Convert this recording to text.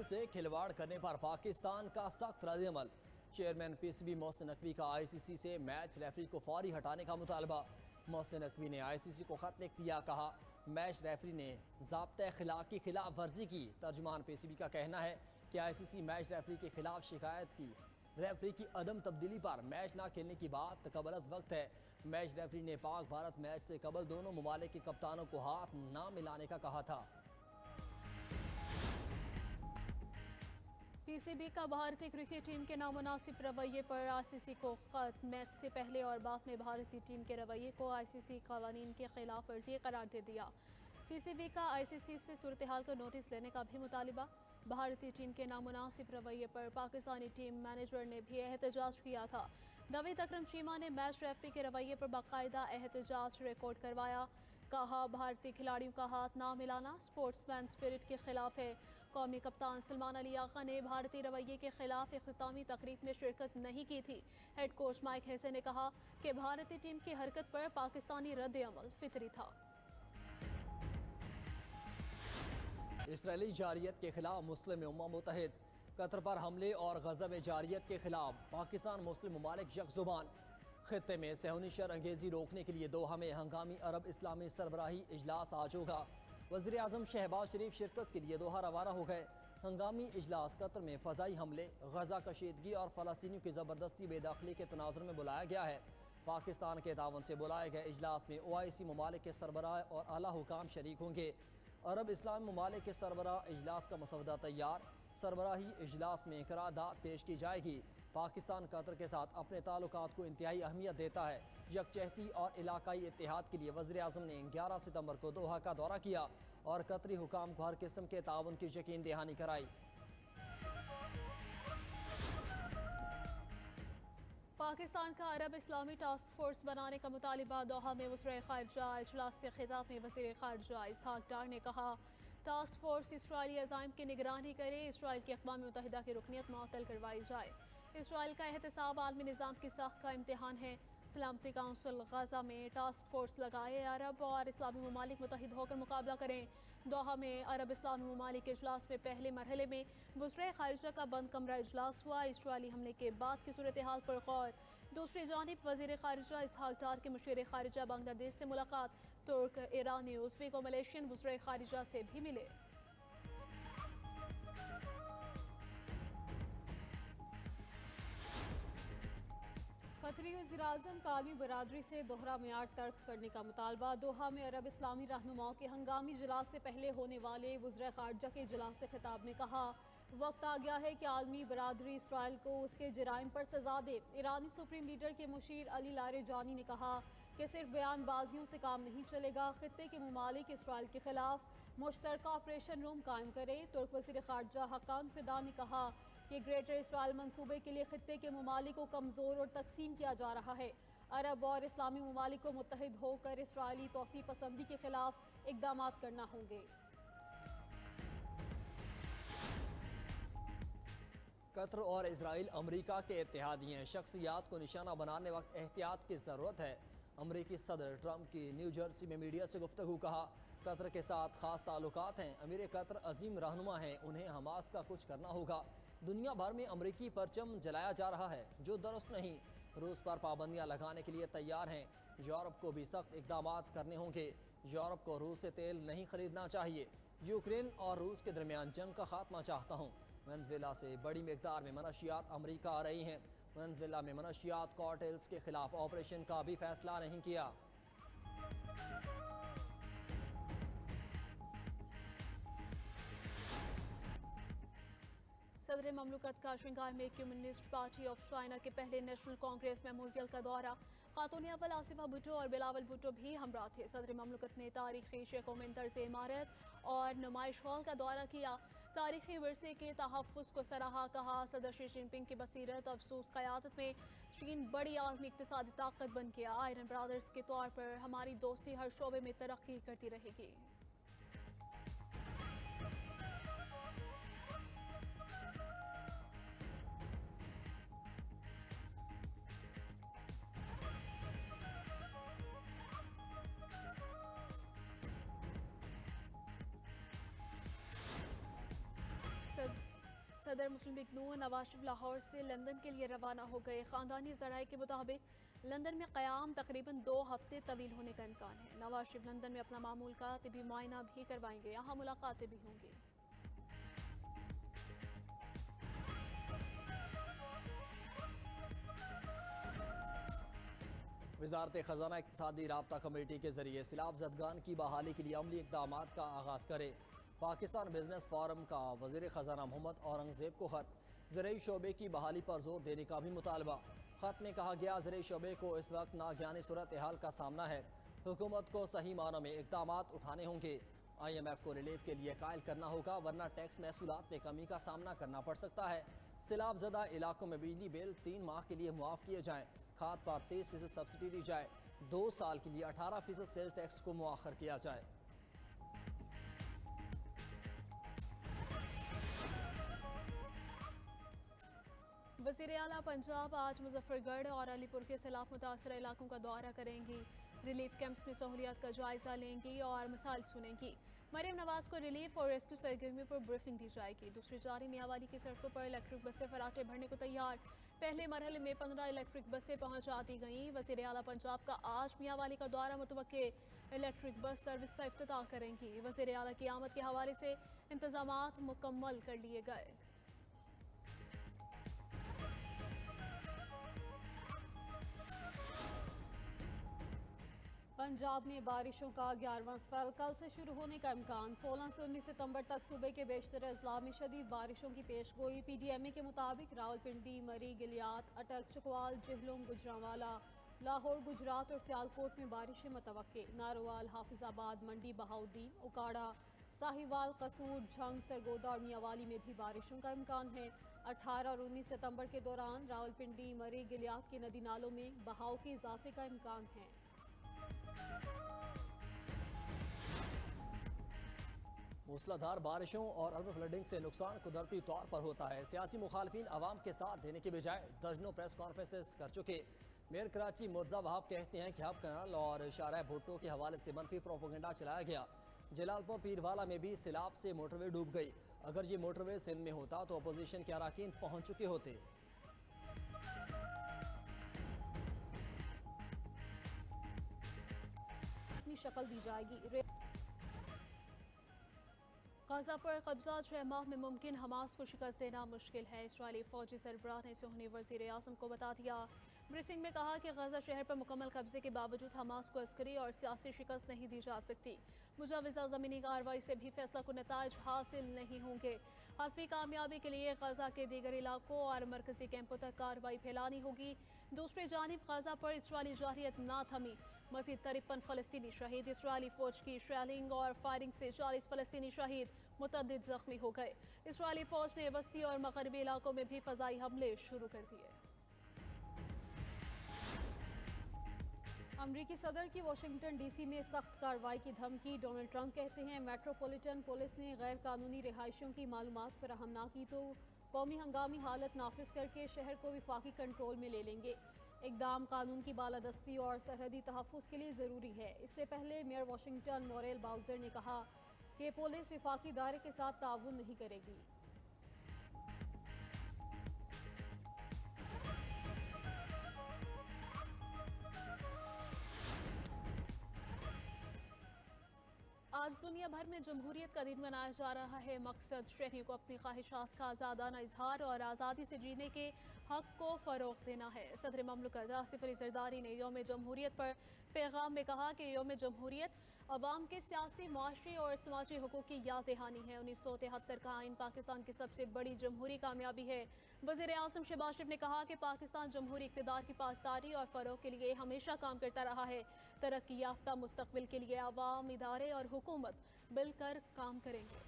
کھیل سے کھلواڑ کرنے پر پاکستان کا سخت رد عمل۔ Chairman P C B Mohsin Naqvi کا آئی سی سی سے میچ ریفری کو فوری ہٹانے کا مطالبہ۔ محسن نقوی نے آئی سی سی کو خط لکھ دیا، کہا میچ ریفری نے ضابطۂ اخلاق کی خلاف ورزی کی۔ ترجمان پی سی بی کا کہنا ہے کہ آئی سی سی میچ ریفری کے خلاف شکایت کی۔ ریفری کی عدم تبدیلی پر میچ نہ کھیلنے کی بات قبل از وقت ہے۔ میچ ریفری نے پاک بھارت میچ سے قبل دونوں ممالک کے کپتانوں کو ہاتھ نہ ملانے کا کہا تھا۔ پی سی بی کا بھارتی کرکٹ ٹیم کے نامناسب رویے پر آئی سی سی کو خط۔ میچ سے پہلے اور بعد میں بھارتی ٹیم کے رویے کو آئی سی سی قوانین کے خلاف ورزی قرار دے دیا۔ پی سی بی کا آئی سی سی سے صورتحال کا نوٹس لینے کا بھی مطالبہ۔ بھارتی ٹیم کے نامناسب رویے پر پاکستانی ٹیم مینیجر نے بھی احتجاج کیا تھا۔ نوید اکرم چیمہ نے میچ ریفری کے رویے پر باقاعدہ احتجاج ریکارڈ کروایا۔ کہا بھارتی کھلاڑیوں کا ہاتھ نہ ملانا سپورٹس مین اسپرٹ کے خلاف ہے۔ قومی کپتان سلمان علی آقا نے بھارتی رویے کے خلاف اختتامی تقریب میں شرکت نہیں کی تھی۔ ہیڈ کوچ مائک ہیسن نے کہا کہ بھارتی ٹیم کی حرکت پر پاکستانی رد عمل فطری تھا۔ اسرائیلی جارحیت کے خلاف مسلم امہ متحد۔ قطر پر حملے اور غزہ میں جارحیت کے خلاف پاکستان مسلم ممالک یک زبان۔ خطے میں صہیونی شر انگیزی روکنے کے لیے دوحہ میں ہنگامی عرب اسلامی سربراہی اجلاس آج ہوگا۔ وزیر اعظم شہباز شریف شرکت کے لیے دوحہ روانہ ہو گئے۔ ہنگامی اجلاس قطر میں فضائی حملے، غزہ کشیدگی اور فلسطینیوں کی زبردستی بے دخلی کے تناظر میں بلایا گیا ہے۔ پاکستان کے تعاون سے بلائے گئے اجلاس میں او آئی سی ممالک کے سربراہ اور اعلیٰ حکام شریک ہوں گے۔ عرب اسلامی ممالک کے سربراہ اجلاس کا مسودہ تیار۔ سربراہی اجلاس میں قرارداد پیش کی جائے گی۔ پاکستان قطر کے ساتھ اپنے تعلقات کو انتہائی اہمیت دیتا ہے۔ یکجہتی اور علاقائی اتحاد کے لیے وزیر اعظم نے 11 ستمبر کو دوحہ کا دورہ کیا اور قطری حکام کو ہر قسم کے تعاون کی یقین دہانی کرائی۔ پاکستان کا عرب اسلامی ٹاسک فورس بنانے کا مطالبہ۔ دوحہ میں وزراء خارجہ اجلاس سے خطاب میں وزیر خارجہ اسحاق ڈار نے کہا ٹاسک فورس اسرائیلی عزائم کی نگرانی کرے، اسرائیل کی اقوام متحدہ کی رکنیت معطل کروائی جائے۔ اسرائیل کا احتساب عالمی نظام کی ساخت کا امتحان ہے۔ سلامتی کونسل غزہ میں ٹاسک فورس لگائے، عرب اور اسلامی ممالک متحد ہو کر مقابلہ کریں۔ دوحہ میں عرب اسلامی ممالک کے اجلاس میں پہلے مرحلے میں وزراء خارجہ کا بند کمرہ اجلاس ہوا۔ اسرائیلی حملے کے بعد کی صورتحال پر غور۔ دوسری جانب وزیر خارجہ اسحاق ڈار کے مشیر خارجہ بنگلہ دیش سے ملاقات۔ ترک، ایرانی، ازبیک و ملیشین وزراء خارجہ سے بھی ملے۔ قطری وزیراعظم کا عالمی برادری سے دوہرا معیار ترک کرنے کا مطالبہ۔ دوحہ میں عرب اسلامی رہنماؤں کے ہنگامی اجلاس سے پہلے ہونے والے وزراء خارجہ کے اجلاس سے خطاب میں کہا وقت آ گیا ہے کہ عالمی برادری اسرائیل کو اس کے جرائم پر سزا دے۔ ایرانی سپریم لیڈر کے مشیر علی لاریجانی نے کہا کہ صرف بیان بازیوں سے کام نہیں چلے گا، خطے کے ممالک اسرائیل کے خلاف مشترکہ آپریشن روم قائم کرے۔ ترک وزیر خارجہ حقان فدان نے کہا کہ گریٹر اسرائیل منصوبے کے لیے خطے کے ممالک کو کمزور اور تقسیم کیا جا رہا ہے۔ عرب اور اسلامی ممالک کو متحد ہو کر اسرائیلی توسیع پسندی کے خلاف اقدامات کرنا ہوں گے۔ قطر اور اسرائیل امریکہ کے اتحادی ہیں، شخصیات کو نشانہ بنانے وقت احتیاط کی ضرورت ہے۔ امریکی صدر ٹرمپ کی نیو جرسی میں میڈیا سے گفتگو، کہا قطر کے ساتھ خاص تعلقات ہیں، امیر قطر عظیم رہنما ہیں، انہیں حماس کا کچھ کرنا ہوگا۔ دنیا بھر میں امریکی پرچم جلایا جا رہا ہے جو درست نہیں۔ روس پر پابندیاں لگانے کے لیے تیار ہیں۔ یورپ کو بھی سخت اقدامات کرنے ہوں گے۔ یورپ کو روس سے تیل نہیں خریدنا چاہیے۔ یوکرین اور روس کے درمیان جنگ کا خاتمہ چاہتا ہوں۔ وینزویلا سے بڑی مقدار میں منشیات امریکہ آ رہی ہیں۔ وینزویلا میں منشیات کارٹیلز کے خلاف آپریشن کا بھی فیصلہ نہیں کیا۔ صدر مملکت کا شنگھائی میں کمیونسٹ پارٹی آف چائنا کے پہلے نیشنل کانگریس میموریل کا دورہ۔ خاتون اول آصفہ بھٹو اور بلاول بھٹو بھی ہمراہ تھے۔ صدر مملکت نے تاریخی شیخ منتر سے عمارت اور نمائش ہال کا دورہ کیا۔ تاریخی ورثے کے تحفظ کو سراہا، کہا صدر شی جن پنگ کی بصیرت افسوس قیادت میں چین بڑی عالمی اقتصادی طاقت بن گیا۔ آئرن برادرز کے طور پر ہماری دوستی ہر شعبے میں ترقی کرتی رہے گی۔ صدر مسلم لیگ نون نواز شریف لاہور سے لندن کے لیے روانہ ہو گئے۔ خاندانی ذرائع کے مطابق لندن میں قیام تقریباً 2 ہفتے طویل ہونے کا امکان ہے۔ نواز شریف لندن میں اپنا معمول کا طبی معائنہ بھی کروائیں گے، یہاں ملاقاتیں بھی ہوں گی۔ وزارت خزانہ اقتصادی رابطہ کمیٹی کے ذریعے سیلاب زدگان کی بحالی کے لیے عملی اقدامات کا آغاز کرے۔ پاکستان بزنس فورم کا وزیر خزانہ محمد اورنگزیب کو خط، زرعی شعبے کی بحالی پر زور دینے کا بھی مطالبہ۔ خط میں کہا گیا زرعی شعبے کو اس وقت ناگہانی صورتحال کا سامنا ہے، حکومت کو صحیح معنوں میں اقدامات اٹھانے ہوں گے۔ IMF کو ریلیف کے لیے قائل کرنا ہوگا، ورنہ ٹیکس محصولات میں کمی کا سامنا کرنا پڑ سکتا ہے۔ سیلاب زدہ علاقوں میں بجلی بل 3 ماہ کے لیے معاف کیے جائیں، کھاد پر 30% سبسڈی دی جائے، 2 سال کے لیے 18% سیل ٹیکس کو مؤخر کیا جائے۔ وزیر اعلیٰ پنجاب آج مظفر گڑھ اور علی پور کے سیلاب متاثرہ علاقوں کا دورہ کریں گی، ریلیف کیمپس میں سہولیات کا جائزہ لیں گی اور مسائل سنیں گی۔ مریم نواز کو ریلیف اور ریسکیو سرگرمیوں پر بریفنگ دی جائے گی۔ دوسری جانب میاں کی سڑکوں پر الیکٹرک بسیں فراٹے بھرنے کو تیار، پہلے مرحلے میں 15 الیکٹرک بسیں پہنچا دی گئیں۔ وزیر اعلیٰ پنجاب کا آج میاں کا دورہ متوقع، الیکٹرک بس سروس کا افتتاح کریں گی۔ وزیر اعلیٰ کی آمد کے حوالے سے انتظامات مکمل کر لیے گئے۔ پنجاب میں بارشوں کا 11واں سپیل کل سے شروع ہونے کا امکان، 16 سے 19 ستمبر تک صوبے کے بیشتر اضلاع میں شدید بارشوں کی پیش گوئی۔ PDMA کے مطابق راولپنڈی، مری، گلیات، اٹک، چکوال، جہلم، گجرانوالہ، لاہور، گجرات اور سیالکوٹ میں بارشیں متوقع۔ ناروال، حافظ آباد، منڈی، بہاؤالدین، اکاڑہ، ساہیوال، قصور، جھنگ، سرگودا اور میاوالی میں بھی بارشوں کا امکان ہے۔ 18 اور 19 ستمبر کے دوران راولپنڈی، مری، گلیات کے ندی نالوں میں بہاؤ کے اضافے کا امکان ہے۔ موسلادھار بارشوں اور اربن فلڈنگ سے نقصان قدرتی طور پر ہوتا ہے۔ سیاسی مخالفین عوام کے ساتھ دینے کے بجائے درجنوں پریس کانفرنسز کر چکے۔ میئر کراچی مرزا وہاب کہتے ہیں کہ ہب کنال اور شارع بھٹو کے حوالے سے منفی پروپیگنڈا چلایا گیا۔ جلال پور پیروالا میں بھی سیلاب سے موٹر وے ڈوب گئی، اگر یہ موٹر وے سندھ میں ہوتا تو اپوزیشن کے اراکین پہنچ چکے ہوتے۔ اپنی شکل دی جائے گی۔ غزہ پر قبضہ 6 ماہ میں ممکن، حماس کو شکست دینا مشکل ہے، اسرائیلی فوجی سربراہ نے صہیونی وزیر اعظم کو بتا دیا۔ بریفنگ میں کہا کہ غزہ شہر پر مکمل قبضے کے باوجود حماس کو عسکری اور سیاسی شکست نہیں دی جا سکتی۔ مجوزہ زمینی کارروائی سے بھی فیصلہ کن نتائج حاصل نہیں ہوں گے۔ حتمی کامیابی کے لیے غزہ کے دیگر علاقوں اور مرکزی کیمپوں تک کارروائی پھیلانی ہوگی۔ دوسری جانب غزہ پر اسرائیلی جارحیت نہ تھمی، مزید 53 فلسطینی شہید، اسرائیلی فوج کی شیلنگ اور فائرنگ سے 40 فلسطینی شہید، متعدد زخمی ہو گئے۔ اسرائیلی فوج نے وسطی اور مغربی علاقوں میں بھی فضائی حملے شروع کر دیے۔ امریکی صدر کی واشنگٹن ڈی سی میں سخت کارروائی کی دھمکی، ڈونلڈ ٹرمپ کہتے ہیں میٹروپولیٹن پولیس نے غیر قانونی رہائشیوں کی معلومات فراہم نہ کی تو قومی ہنگامی حالت نافذ کر کے شہر کو وفاقی کنٹرول میں لے لیں گے۔ اقدام قانون کی بالادستی اور سرحدی تحفظ کے لیے ضروری ہے۔ اس سے پہلے میئر واشنگٹن موریل باؤزر نے کہا کہ پولیس وفاقی ادارے کے ساتھ تعاون نہیں کرے گی۔ آج دنیا بھر میں جمہوریت کا دن منایا جا رہا ہے۔ مقصد شہریوں کو اپنی خواہشات کا آزادانہ اظہار اور آزادی سے جینے کے حق کو فروغ دینا ہے۔ صدر مملکت آصف علی زرداری نے یوم جمہوریت پر پیغام میں کہا کہ یوم جمہوریت عوام کے سیاسی، معاشی اور سماجی حقوق کی یاد دہانی ہے۔ 1973 کا آئین پاکستان کی سب سے بڑی جمہوری کامیابی ہے۔ وزیر اعظم شہباز شریف نے کہا کہ پاکستان جمہوری اقتدار کی پاسداری اور فروغ کے لیے ہمیشہ کام کرتا رہا ہے۔ ترقی یافتہ مستقبل کے لیے عوام، ادارے اور حکومت مل کر کام کریں گے۔